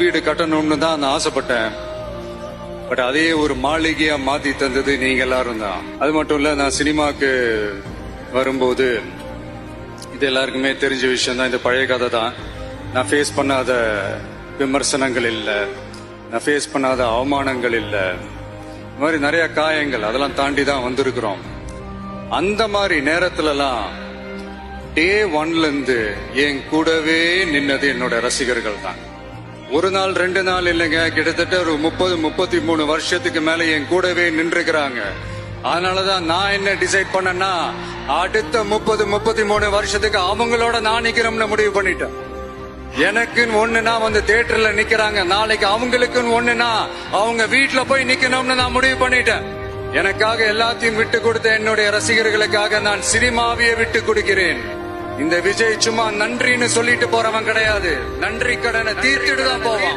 வீடு கட்டணும்னு தான் நான் ஆசைப்பட்டேன். பட் அதே ஒரு மாளிகையா மாத்தி தந்தது நீங்க எல்லாரும் தான். அது மட்டும் இல்ல, நான் சினிமாக்கு வரும்போது இது எல்லாருக்குமே தெரிஞ்ச விஷயம் தான். இந்த பழைய கதை தான். நான் ஃபேஸ் பண்ணாத விமர்சனங்கள் இல்ல, நான் ஃபேஸ் பண்ணாத அவமானங்கள் இல்ல, இந்த மாதிரி நிறைய காயங்கள், அதெல்லாம் தாண்டி தான் வந்திருக்கிறோம். அந்த மாதிரி நேரத்துலலாம் டே ஒன்ல இருந்து என் கூடவே நின்னது என்னோட ரசிகர்கள் தான். ஒரு நாள் 2 நாள் இல்லைங்க, கிட்டத்தட்ட ஒரு 30-33 வருஷத்துக்கு மேல என் கூடவே நின்றுக்கிறாங்க. அதனாலதான் நான் என்ன டிசைட் பண்ணேன்னா, அடுத்த 30-33 வருஷத்துக்கு அவங்களோட நான் நிக்கிறோம்னு முடிவு பண்ணிட்டேன். எனக்குன்னு ஒண்ணுனா வந்து தியேட்டர்ல நிக்கிறாங்க, நாளைக்கு அவங்களுக்குன்னு ஒண்ணுனா அவங்க வீட்டுல போய் நிக்கணும்னு நான் முடிவு பண்ணிட்டேன். எனக்காக எல்லாத்தையும் விட்டு கொடுத்த என்னுடைய ரசிகர்களுக்காக நான் சினிமாவையே விட்டு கொடுக்கிறேன். இந்த விஜய் சும்மா நன்றின்னு சொல்லிட்டு போறவன் கிடையாது, நன்றி கடனை தீர்த்துட்டு தான் போவான்.